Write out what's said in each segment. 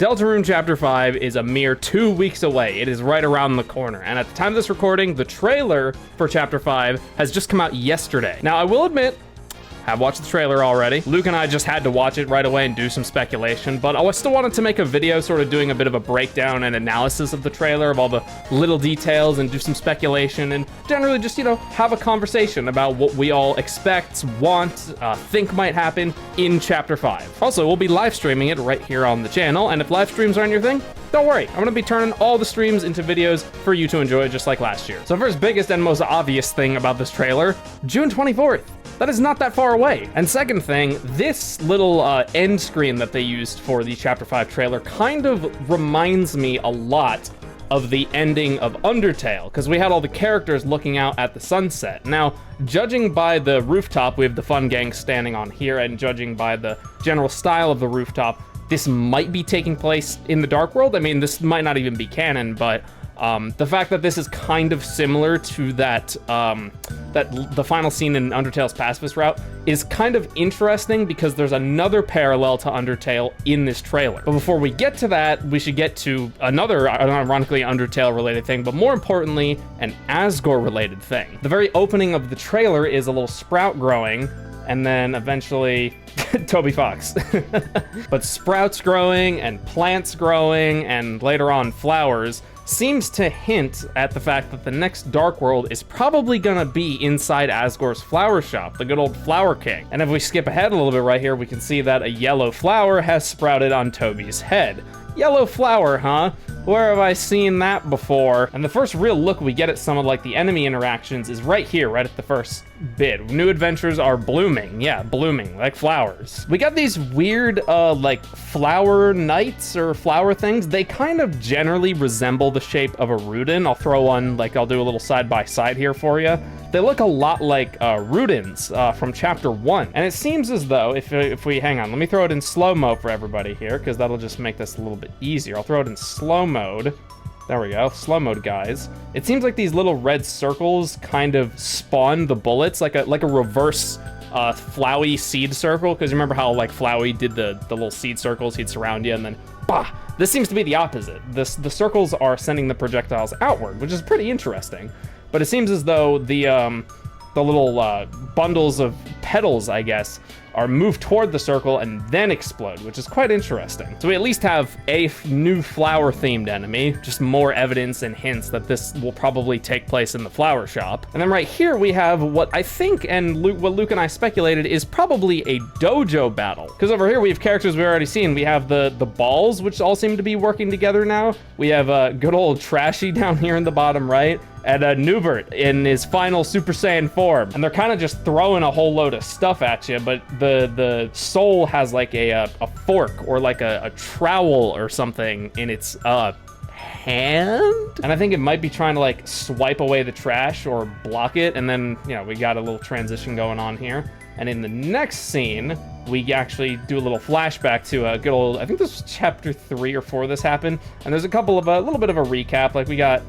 Deltarune Chapter 5 is a mere 2 weeks away. It is right around the corner. And at the time of this recording, the trailer for Chapter 5 has just come out yesterday. Now, I will admit, I've watched the trailer already. Luke and I just had to watch it right away and do some speculation, but I still wanted to make a video sort of doing a bit of a breakdown and analysis of the trailer, of all the little details, and do some speculation, and generally just, you know, have a conversation about what we all expect, want, think might happen in Chapter 5. Also, we'll be live streaming it right here on the channel, and if live streams aren't your thing, don't worry, I'm gonna be turning all the streams into videos for you to enjoy just like last year. So first, biggest and most obvious thing about this trailer, June 24th. That is not that far away. And second thing, this little end screen that they used for the Chapter 5 trailer kind of reminds me a lot of the ending of Undertale, because we had all the characters looking out at the sunset. Now, judging by the rooftop, we have the Fun Gang standing on here, and judging by the general style of the rooftop, this might be taking place in the Dark World. I mean, this might not even be canon, but the fact that this is kind of similar to that the final scene in Undertale's Pacifist Route is kind of interesting, because there's another parallel to Undertale in this trailer. But before we get to that, we should get to another, ironically, Undertale-related thing, but more importantly, an Asgore-related thing. The very opening of the trailer is a little sprout growing, and then eventually Toby Fox. But sprouts growing and plants growing and later on flowers seems to hint at the fact that the next Dark World is probably gonna be inside Asgore's flower shop, the good old Flower King. And if we skip ahead a little bit right here, we can see that a yellow flower has sprouted on Toby's head. Yellow flower, huh? Where have I seen that before? And the first real look we get at some of like the enemy interactions is right here, right at the first bit. New adventures are blooming. Yeah, blooming, like flowers. We got these weird, like flower knights or flower things. They kind of generally resemble the shape of a Rudin. I'll throw one, like I'll do a little side by side here for you. They look a lot like Rudins from Chapter 1. And it seems as though, if we, hang on, let me throw it in slow-mo for everybody here, because that'll just make this a little bit easier. I'll throw it in slow mode. There we go, slow mode, guys. It seems like these little red circles kind of spawn the bullets, like a reverse Flowey seed circle, because remember how like Flowey did the little seed circles, he'd surround you and then bah! This seems to be the opposite. The circles are sending the projectiles outward, which is pretty interesting. But it seems as though the little bundles of petals, I guess, are moved toward the circle and then explode, which is quite interesting. So we at least have a new flower-themed enemy, just more evidence and hints that this will probably take place in the flower shop. And then right here we have what I think, and what Luke and I speculated, is probably a dojo battle. Because over here we have characters we've already seen. We have the balls, which all seem to be working together now. We have good old Trashy down here in the bottom right, and Newbert in his final Super Saiyan form. And they're kind of just throwing a whole load of stuff at you, but the soul has like a fork or like a trowel or something in its hand. And I think it might be trying to like swipe away the trash or block it. And then, you know, we got a little transition going on here. And in the next scene, we actually do a little flashback to a good old, I think this was Chapter 3 or 4 this happened. And there's a couple of, a little bit of a recap. Like we got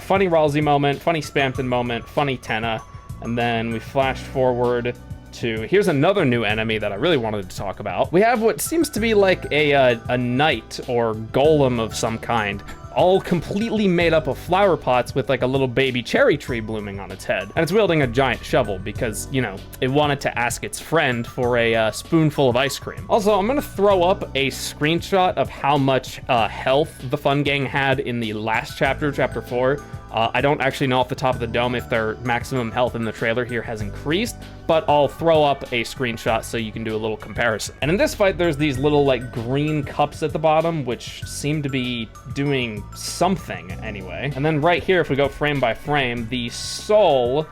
funny Ralsei moment, funny Spamton moment, funny Tenna, and then we flashed forward to, here's another new enemy that I really wanted to talk about. We have what seems to be like a knight or golem of some kind, all completely made up of flower pots with like a little baby cherry tree blooming on its head. And it's wielding a giant shovel because, you know, it wanted to ask its friend for a spoonful of ice cream. Also, I'm gonna throw up a screenshot of how much health the Fun Gang had in the last chapter, Chapter 4. I don't actually know off the top of the dome if their maximum health in the trailer here has increased, but I'll throw up a screenshot so you can do a little comparison. And in this fight, there's these little like green cups at the bottom, which seem to be doing something anyway. And then right here, if we go frame by frame, the soul,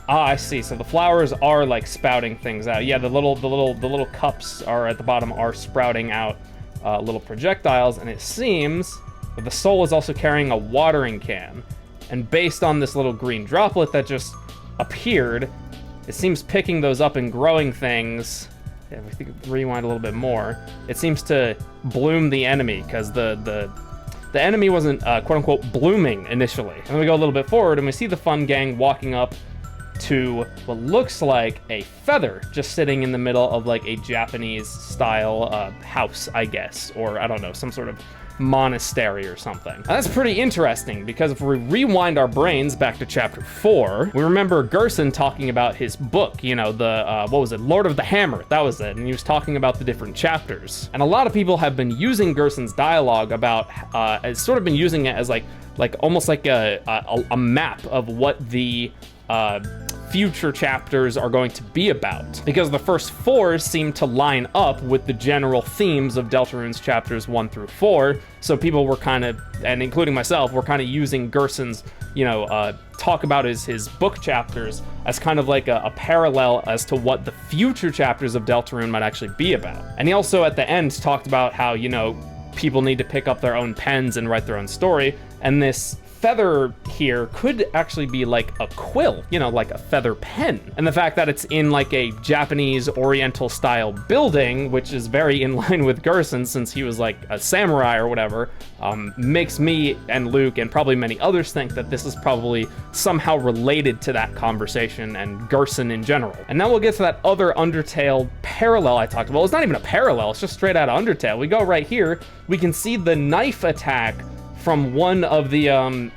I see. So the flowers are like spouting things out. Yeah, the little cups are at the bottom are sprouting out little projectiles, and it seems but the soul is also carrying a watering can. And based on this little green droplet that just appeared, it seems picking those up and growing things. Yeah, if we rewind a little bit more, it seems to bloom the enemy, because the enemy wasn't quote unquote blooming initially. And then we go a little bit forward and we see the Fun Gang walking up to what looks like a feather just sitting in the middle of like a Japanese style house, I guess, or I don't know, some sort of monastery or something. Now, that's pretty interesting because if we rewind our brains back to chapter 4, we remember Gerson talking about his book, you know, the, what was it, Lord of the Hammer, that was it, and he was talking about the different chapters. And a lot of people have been using Gerson's dialogue about, has sort of been using it as like almost like a map of what the future chapters are going to be about, because the first 4 seem to line up with the general themes of Deltarune's chapters 1 through 4. So people were kind of, and including myself, were kind of using Gerson's, you know, talk about his book chapters as kind of like a parallel as to what the future chapters of Deltarune might actually be about. And he also at the end talked about how, you know, people need to pick up their own pens and write their own story, and this feather here could actually be like a quill, you know, like a feather pen. And the fact that it's in like a Japanese oriental style building, which is very in line with Gerson since he was like a samurai or whatever, makes me and Luke and probably many others think that this is probably somehow related to that conversation and Gerson in general. And now we'll get to that other Undertale parallel I talked about. Well, it's not even a parallel, it's just straight out of Undertale. We go right here, we can see the knife attack from one of the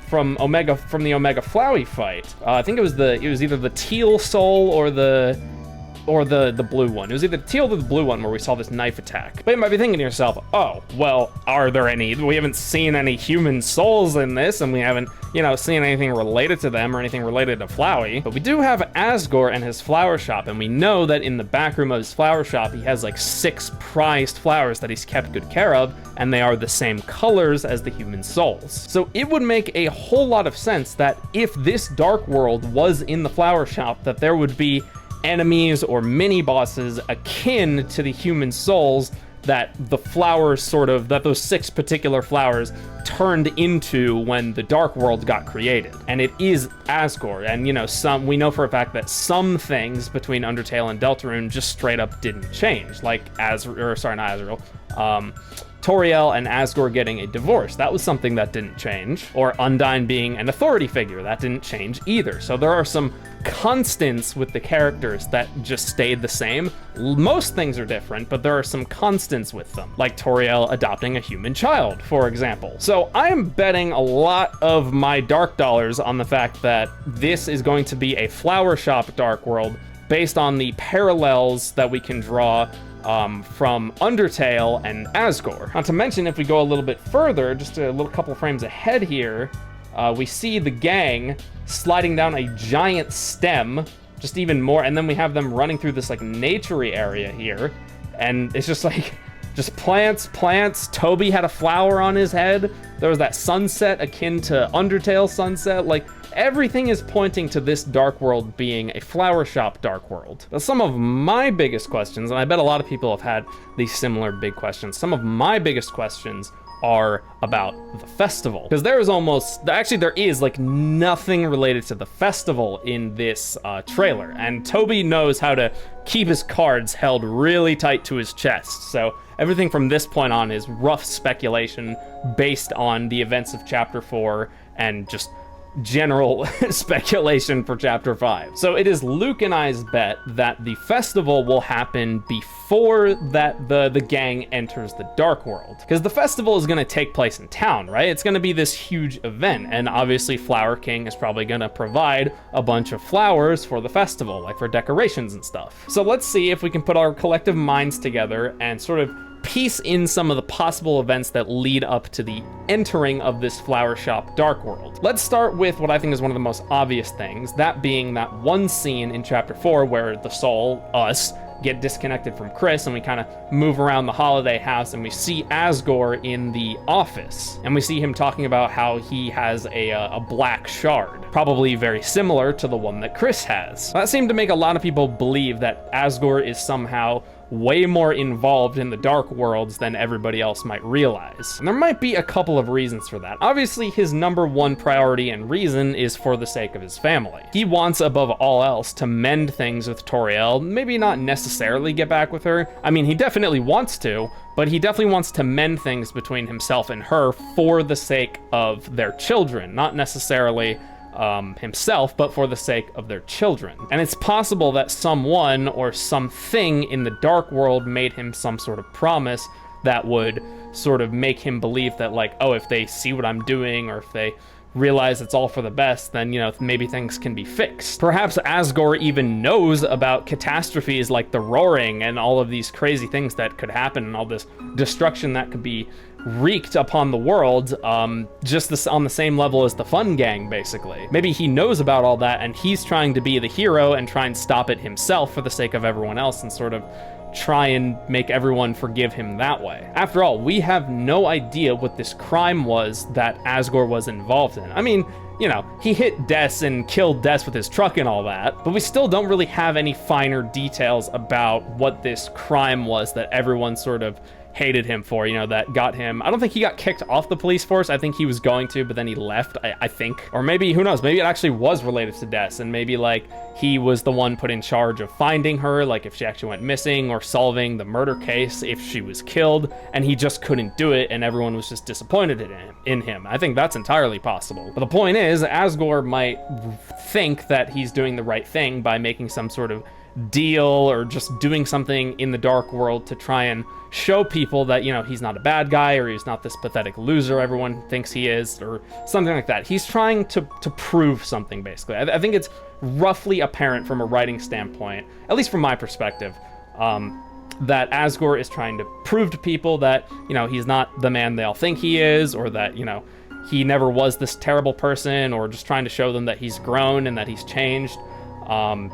from the Omega Flowey fight. I think it was either the teal soul or the blue one. It was either the teal or the blue one where we saw this knife attack. But you might be thinking to yourself, oh, well, are there any? We haven't seen any human souls in this, and we haven't, you know, seen anything related to them or anything related to Flowey. But we do have Asgore and his flower shop, and we know that in the back room of his flower shop, he has like 6 prized flowers that he's kept good care of, and they are the same colors as the human souls. So it would make a whole lot of sense that if this dark world was in the flower shop, that there would be enemies or mini bosses akin to the human souls that the flowers that those 6 particular flowers turned into when the dark world got created. And it is Asgore, and you know, we know for a fact that some things between Undertale and Deltarune just straight up didn't change, like Toriel and Asgore getting a divorce. That was something that didn't change. Or Undyne being an authority figure. That didn't change either. So there are some constants with the characters that just stayed the same. Most things are different, but there are some constants with them, like Toriel adopting a human child, for example. So I am betting a lot of my dark dollars on the fact that this is going to be a flower shop dark world based on the parallels that we can draw from Undertale and Asgore. Not to mention, if we go a little bit further, just a little couple frames ahead here, we see the gang sliding down a giant stem, just even more, and then we have them running through this like naturey area here, and it's just like, just plants. Toby had a flower on his head. There was that sunset akin to Undertale sunset. Like, everything is pointing to this dark world being a flower shop dark world. Now, some of my biggest questions, and I bet a lot of people have had these similar big questions, some of my biggest questions are about the festival. Because there is like nothing related to the festival in this trailer. And Toby knows how to keep his cards held really tight to his chest. So everything from this point on is rough speculation based on the events of Chapter 4 and just general speculation for Chapter 5. So it is Luke and I's bet that the festival will happen before that the gang enters the Dark World. Because the festival is going to take place in town, right? It's going to be this huge event, and obviously Flower King is probably going to provide a bunch of flowers for the festival, like for decorations and stuff. So let's see if we can put our collective minds together and sort of piece in some of the possible events that lead up to the entering of this flower shop dark world. Let's start with what I think is one of the most obvious things, that being that one scene in Chapter 4 where the soul, us, get disconnected from Chris and we kind of move around the holiday house and we see Asgore in the office and we see him talking about how he has a black shard, probably very similar to the one that Chris has. That seemed to make a lot of people believe that Asgore is somehow way more involved in the dark worlds than everybody else might realize. And there might be a couple of reasons for that. Obviously, his #1 priority and reason is for the sake of his family. He wants, above all else, to mend things with Toriel, maybe not necessarily get back with her. I mean, he definitely wants to, but he definitely wants to mend things between himself and her for the sake of their children, not necessarily himself, but for the sake of their children. And it's possible that someone or something in the Dark World made him some sort of promise that would sort of make him believe that, like, oh, if they see what I'm doing, or if they realize it's all for the best, then, you know, maybe things can be fixed. Perhaps Asgore even knows about catastrophes like the Roaring and all of these crazy things that could happen and all this destruction that could be wreaked upon the world, just this on the same level as the Fun Gang, basically. Maybe he knows about all that and he's trying to be the hero and try and stop it himself for the sake of everyone else and sort of try and make everyone forgive him that way. After all, we have no idea what this crime was that Asgore was involved in. I mean, you know, he hit Des and killed Des with his truck and all that, but we still don't really have any finer details about what this crime was that everyone sort of hated him for, you know, that got him. I don't think he got kicked off the police force. I think he was going to, but then he left, I think. Or maybe, who knows, maybe it actually was related to Des, and maybe, like, he was the one put in charge of finding her, like if she actually went missing, or solving the murder case if she was killed, and he just couldn't do it, and everyone was just disappointed in him. I think that's entirely possible. But the point is, Asgore might think that he's doing the right thing by making some sort of deal or just doing something in the Dark World to try and show people that, you know, he's not a bad guy, or he's not this pathetic loser everyone thinks he is, or something like that. He's trying to prove something, basically. I think it's roughly apparent from a writing standpoint, at least from my perspective, that Asgore is trying to prove to people that, you know, he's not the man they all think he is, or that, you know, he never was this terrible person, or just trying to show them that he's grown and that he's changed.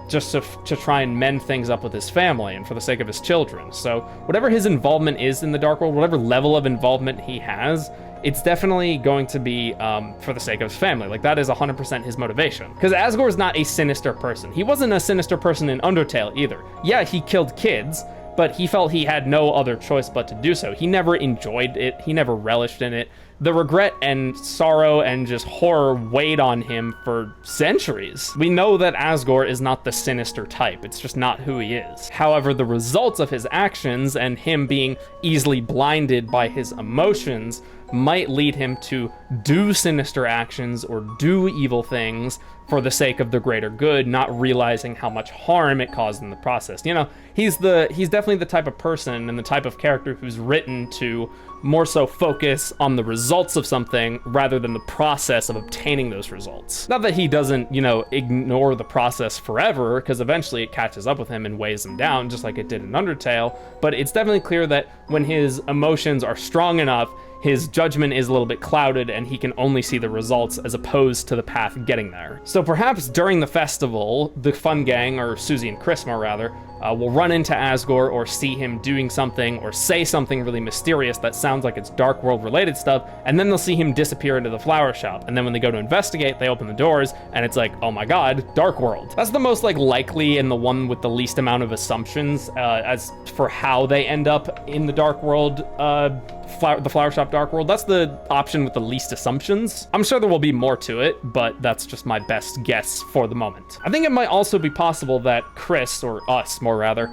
Just to try and mend things up with his family and for the sake of his children. So whatever his involvement is in the Dark World, whatever level of involvement he has, it's definitely going to be for the sake of his family. Like, that is 100% his motivation. Because Asgore is not a sinister person. He wasn't a sinister person in Undertale either. Yeah, he killed kids, but he felt he had no other choice but to do so. He never enjoyed it. He never relished in it. The regret and sorrow and just horror weighed on him for centuries. We know that Asgore is not the sinister type. It's just not who he is. However, the results of his actions and him being easily blinded by his emotions might lead him to do sinister actions or do evil things for the sake of the greater good, not realizing how much harm it caused in the process. You know, he's definitely the type of person and the type of character who's written to more so focus on the results of something rather than the process of obtaining those results. Not that he doesn't, you know, ignore the process forever, because eventually it catches up with him and weighs him down, just like it did in Undertale, but it's definitely clear that when his emotions are strong enough, his judgment is a little bit clouded and he can only see the results as opposed to the path getting there. So perhaps during the festival, the Fun Gang, or Susie and Chris more rather, will run into Asgore or see him doing something or say something really mysterious that sounds like it's Dark World related stuff, and then they'll see him disappear into the flower shop. And then when they go to investigate, they open the doors and it's like, oh my god, Dark World. That's the most like likely and the one with the least amount of assumptions as for how they end up in the Dark World, the flower shop Dark World. That's the option with the least assumptions. I'm sure there will be more to it, but that's just my best guess for the moment. I think it might also be possible that Chris, or us more rather,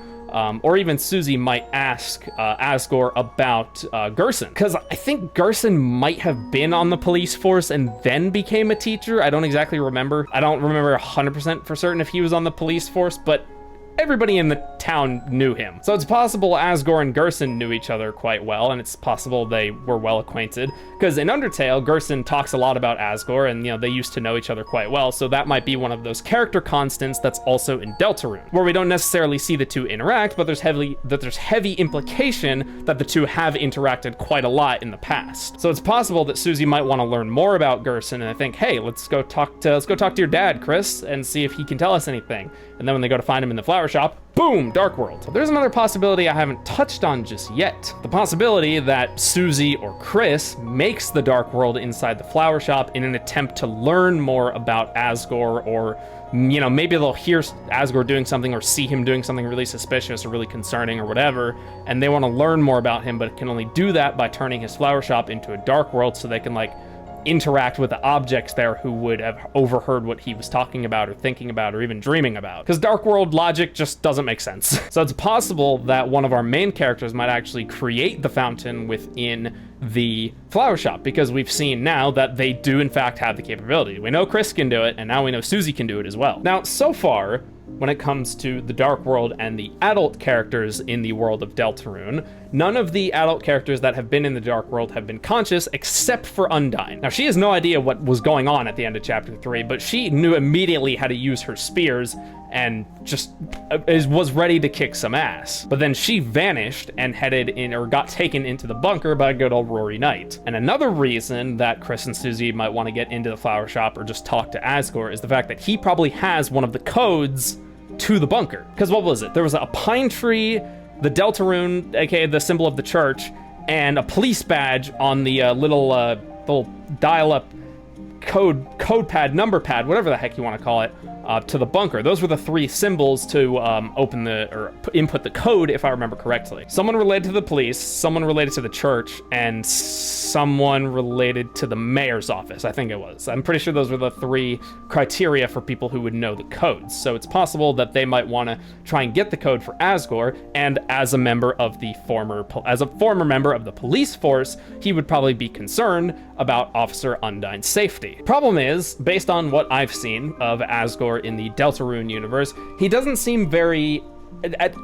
or even Susie might ask Asgore about Gerson, because I think Gerson might have been on the police force and then became a teacher. I don't exactly remember. I don't remember 100% for certain if he was on the police force, but everybody in the town knew him. So it's possible Asgore and Gerson knew each other quite well, and it's possible they were well acquainted. Because in Undertale, Gerson talks a lot about Asgore, and, you know, they used to know each other quite well, so that might be one of those character constants that's also in Deltarune, where we don't necessarily see the two interact, but there's heavy implication that the two have interacted quite a lot in the past. So it's possible that Susie might want to learn more about Gerson, and I think, hey, let's go talk to your dad, Chris, and see if he can tell us anything. And then when they go to find him in the flower shop, boom, Dark World. There's another possibility I haven't touched on just yet. The possibility that Susie or Chris makes the Dark World inside the flower shop in an attempt to learn more about Asgore, or, you know, maybe they'll hear Asgore doing something or see him doing something really suspicious or really concerning or whatever, and they want to learn more about him, but can only do that by turning his flower shop into a Dark World so they can, like, interact with the objects there who would have overheard what he was talking about or thinking about or even dreaming about. Because Dark World logic just doesn't make sense. So it's possible that one of our main characters might actually create the fountain within the flower shop, because we've seen now that they do in fact have the capability. We know Chris can do it, and now we know Susie can do it as well. Now, so far, when it comes to the Dark World and the adult characters in the world of Deltarune, none of the adult characters that have been in the Dark World have been conscious except for Undyne. Now, she has no idea what was going on at the end of chapter 3, but she knew immediately how to use her spears and just was ready to kick some ass. But then she vanished and headed in, or got taken into the bunker by good old Rory Knight. And another reason that Chris and Susie might want to get into the flower shop or just talk to Asgore is the fact that he probably has one of the codes to the bunker. Because what was it? There was a pine tree, the Deltarune, aka the symbol of the church, and a police badge on the little dial-up code pad, number pad, whatever the heck you want to call it, to the bunker. Those were the three symbols to open or input the code, if I remember correctly. Someone related to the police, someone related to the church, and someone related to the mayor's office, I think it was. I'm pretty sure those were the three criteria for people who would know the codes. So it's possible that they might want to try and get the code for Asgore, and as a member of the former member of the police force, he would probably be concerned about Officer Undyne's safety. Problem is, based on what I've seen of Asgore in the Deltarune universe, he doesn't seem very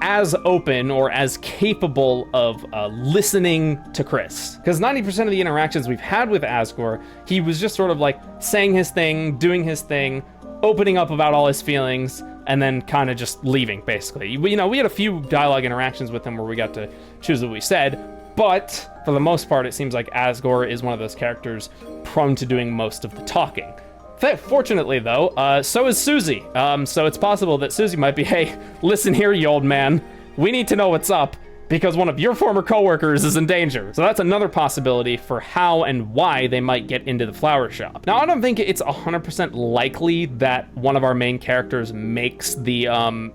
as open or as capable of listening to Chris. Because 90% of the interactions we've had with Asgore, he was just sort of like saying his thing, doing his thing, opening up about all his feelings, and then kind of just leaving, basically. We had a few dialogue interactions with him where we got to choose what we said, but for the most part, it seems like Asgore is one of those characters prone to doing most of the talking. Fortunately, though, so is Susie. So it's possible that Susie might be, hey, listen here, you old man. We need to know what's up, because one of your former coworkers is in danger. So that's another possibility for how and why they might get into the flower shop. Now, I don't think it's 100% likely that one of our main characters makes the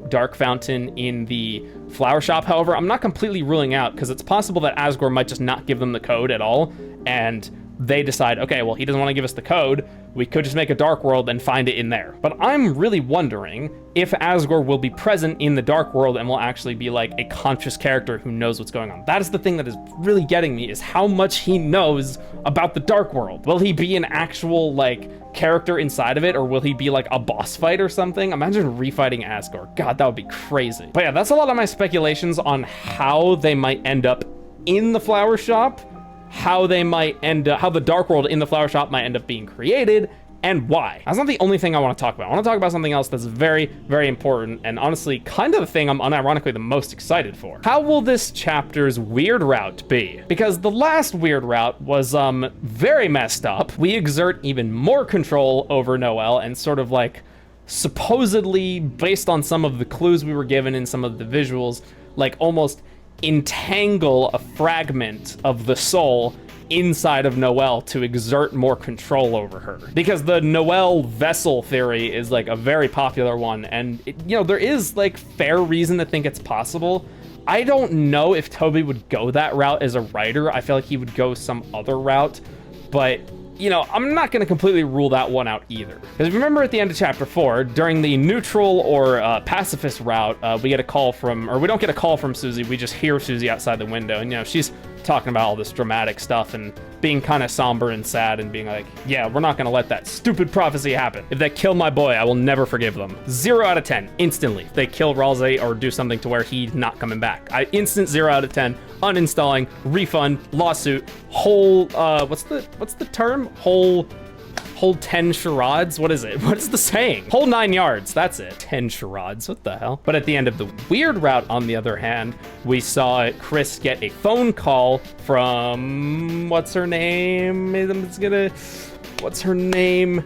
Dark Fountain in the flower shop. However, I'm not completely ruling out, because it's possible that Asgore might just not give them the code at all, and they decide, okay, well, he doesn't want to give us the code. We could just make a Dark World and find it in there. But I'm really wondering if Asgore will be present in the Dark World and will actually be like a conscious character who knows what's going on. That is the thing that is really getting me, is how much he knows about the Dark World. Will he be an actual like character inside of it, or will he be like a boss fight or something? Imagine refighting Asgore. God, that would be crazy. But yeah, that's a lot of my speculations on how they might end up in the flower shop, how the Dark World in the flower shop might end up being created, and why. That's not the only thing I want to talk about. I want to talk about something else that's very, very important, and honestly, kind of the thing I'm unironically the most excited for. How will this chapter's weird route be? Because the last weird route was very messed up. We exert even more control over Noelle, and sort of like, supposedly, based on some of the clues we were given in some of the visuals, like almost entangle a fragment of the soul inside of Noelle to exert more control over her. Because the Noelle vessel theory is like a very popular one, and there is like fair reason to think it's possible. I don't know if Toby would go that route as a writer. I feel like he would go some other route, but I'm not going to completely rule that one out either. Because if you remember at the end of chapter 4, during the neutral or pacifist route, we get a call from, or we don't get a call from Susie, we just hear Susie outside the window, and she's talking about all this dramatic stuff and being kind of somber and sad and being like, yeah, we're not going to let that stupid prophecy happen. If they kill my boy, I will never forgive them. 0 out of 10, instantly. If they kill Ralsei or do something to where he's not coming back. Instant 0 out of 10, uninstalling, refund, lawsuit, whole, what's the term? Whole 10 charades? What is it? What is the saying? Whole 9 yards, that's it. 10 charades, what the hell? But at the end of the weird route, on the other hand, we saw Chris get a phone call from, what's her name? What's her name?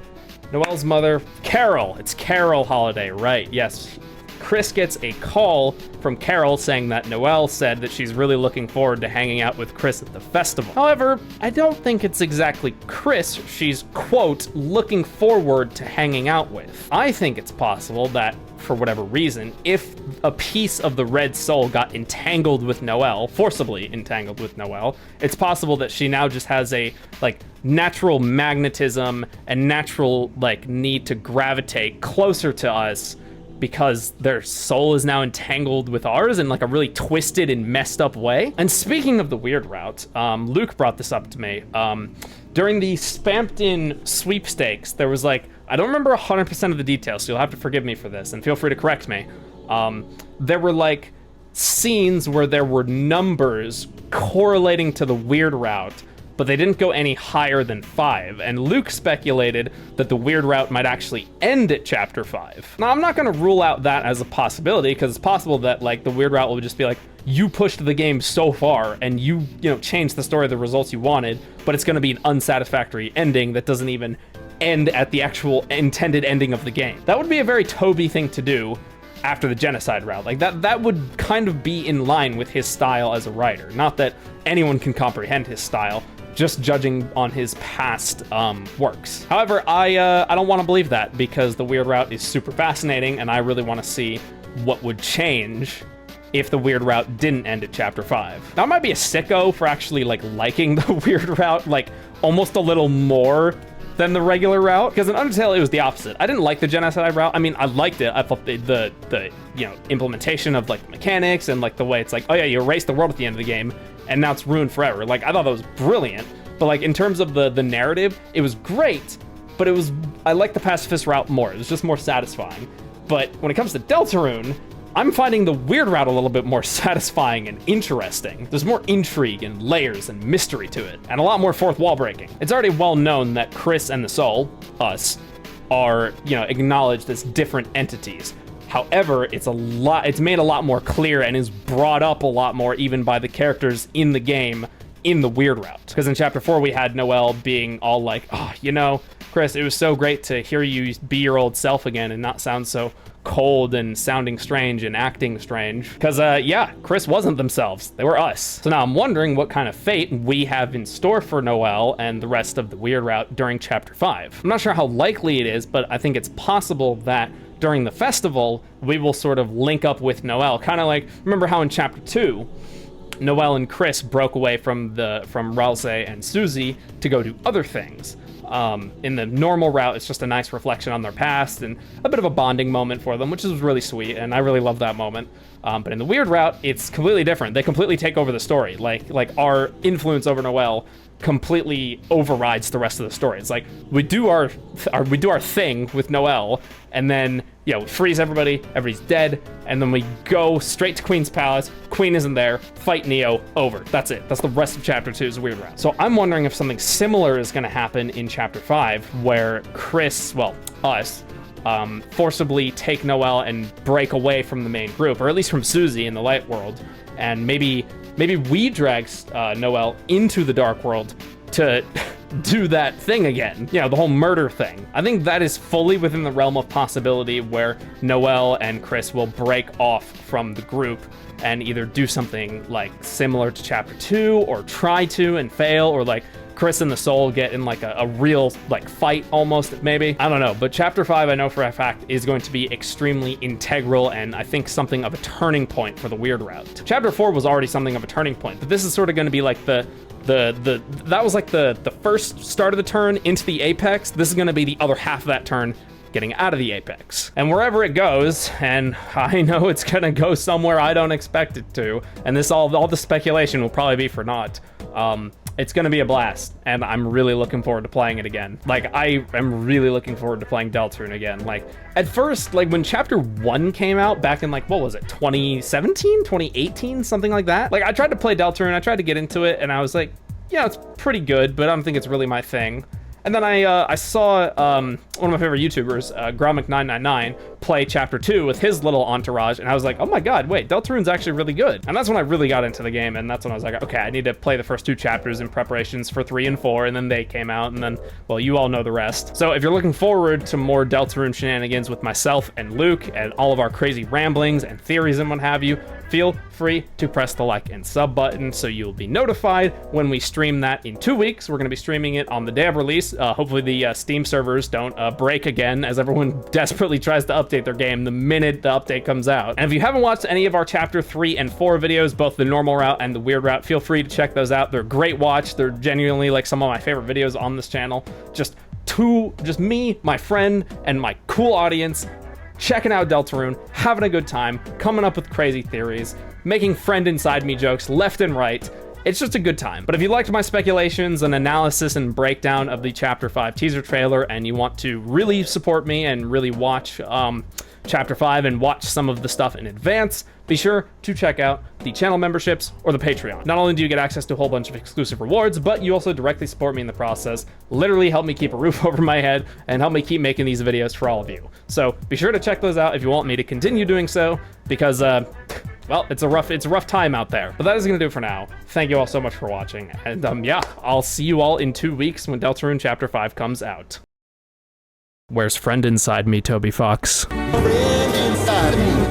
Noelle's mother, Carol. It's Carol Holiday, right? Yes. Chris gets a call from Carol saying that Noelle said that she's really looking forward to hanging out with Chris at the festival. However, I don't think it's exactly Chris she's, quote, looking forward to hanging out with. I think it's possible that for whatever reason, if a piece of the red soul got entangled with Noelle, forcibly entangled with Noelle, it's possible that she now just has a like natural magnetism and natural like need to gravitate closer to us because their soul is now entangled with ours in like a really twisted and messed up way. And speaking of the weird route, Luke brought this up to me. During the Spampton sweepstakes, there was like, I don't remember 100% of the details, so you'll have to forgive me for this, and feel free to correct me. There were like scenes where there were numbers correlating to the weird route, but they didn't go any higher than 5, and Luke speculated that the weird route might actually end at chapter 5. Now, I'm not going to rule out that as a possibility, because it's possible that like the weird route will just be like, you pushed the game so far and you changed the story, the results you wanted, but it's going to be an unsatisfactory ending that doesn't even end at the actual intended ending of the game. That would be a very Toby thing to do after the genocide route. Like that would kind of be in line with his style as a writer. Not that anyone can comprehend his style, just judging on his past works. However, I don't want to believe that, because the weird route is super fascinating, and I really want to see what would change if the weird route didn't end at chapter 5. Now, I might be a sicko for actually like liking the weird route like almost a little more than the regular route, because in Undertale it was the opposite. I didn't like the genocide route. I mean, I liked it. I thought the implementation of like the mechanics and like the way it's like, oh yeah, you erase the world at the end of the game and now it's ruined forever. Like, I thought that was brilliant. But like in terms of the narrative, it was great, but I like the pacifist route more. It was just more satisfying. But when it comes to Deltarune, I'm finding the weird route a little bit more satisfying and interesting. There's more intrigue and layers and mystery to it, and a lot more fourth wall breaking. It's already well known that Chris and the Soul, us, are, acknowledged as different entities. However, it's made a lot more clear and is brought up a lot more even by the characters in the game in the weird route. Because in chapter 4, we had Noelle being all like, oh, Chris, it was so great to hear you be your old self again and not sound so cold and sounding strange and acting strange. Because, Chris wasn't themselves. They were us. So now I'm wondering what kind of fate we have in store for Noelle and the rest of the weird route during chapter 5. I'm not sure how likely it is, but I think it's possible that during the festival, we will sort of link up with Noelle. Kind of like, remember how in chapter 2, Noelle and Chris broke away from Ralsei and Susie to go do other things. In the normal route, it's just a nice reflection on their past and a bit of a bonding moment for them, which is really sweet, and I really love that moment. But in the weird route, it's completely different. They completely take over the story. Like our influence over Noelle completely overrides the rest of the story. It's like we do our thing with Noelle, and then we freeze everybody's dead, and then we go straight to Queen's Palace. Queen isn't there, fight Neo, over. That's it. That's the rest of chapter 2's weird route. So I'm wondering if something similar is going to happen in chapter 5, where us, forcibly take Noelle and break away from the main group, or at least from Susie in the light world, and maybe we drag Noelle into the dark world to do that thing again, the whole murder thing. I think that is fully within the realm of possibility, where Noelle and Chris will break off from the group and either do something like similar to chapter 2, or try to and fail, or like Chris and the Soul get in like a real like fight almost, maybe. I don't know, but chapter 5, I know for a fact, is going to be extremely integral, and I think something of a turning point for the weird route. Chapter 4 was already something of a turning point, but this is sort of going to be like that was like the first start of the turn into the apex. This is going to be the other half of that turn, getting out of the apex. And wherever it goes, and I know it's gonna go somewhere I don't expect it to, and all the speculation will probably be for naught. It's gonna be a blast, and I'm really looking forward to playing it again. Like, I am really looking forward to playing Deltarune again. Like, at first, like, when chapter 1 came out back in, like, what was it, 2017, 2018, something like that? Like, I tried to play Deltarune, I tried to get into it, and I was like, yeah, it's pretty good, but I don't think it's really my thing. And then I saw one of my favorite YouTubers, Gromic999, play Chapter 2 with his little entourage, and I was like, oh my god, wait, Deltarune's actually really good. And that's when I really got into the game, and that's when I was like, okay, I need to play the first 2 chapters in preparations for 3 and 4, and then they came out, and then, well, you all know the rest. So if you're looking forward to more Deltarune shenanigans with myself and Luke, and all of our crazy ramblings and theories and what have you, feel free to press the like and sub button so you'll be notified when we stream that in 2 weeks. We're going to be streaming it on the day of release. Hopefully the Steam servers don't break again as everyone desperately tries to update update their game the minute the update comes out. And if you haven't watched any of our Chapter 3 and 4 videos, both the normal route and the weird route, feel free to check those out. They're a great watch. They're genuinely like some of my favorite videos on this channel. Just me, my friend, and my cool audience checking out Deltarune, having a good time, coming up with crazy theories, making friend inside me jokes left and right. It's just a good time. But if you liked my speculations and analysis and breakdown of the Chapter 5 teaser trailer, and you want to really support me and really watch Chapter 5 and watch some of the stuff in advance, be sure to check out the channel memberships or the Patreon. Not only do you get access to a whole bunch of exclusive rewards, but you also directly support me in the process, literally help me keep a roof over my head, and help me keep making these videos for all of you. So be sure to check those out if you want me to continue doing so, because well, it's a rough time out there. But that is gonna do it for now. Thank you all so much for watching, and yeah, I'll see you all in 2 weeks when Deltarune Chapter 5 comes out. Where's friend inside me, Toby Fox? Friend inside me.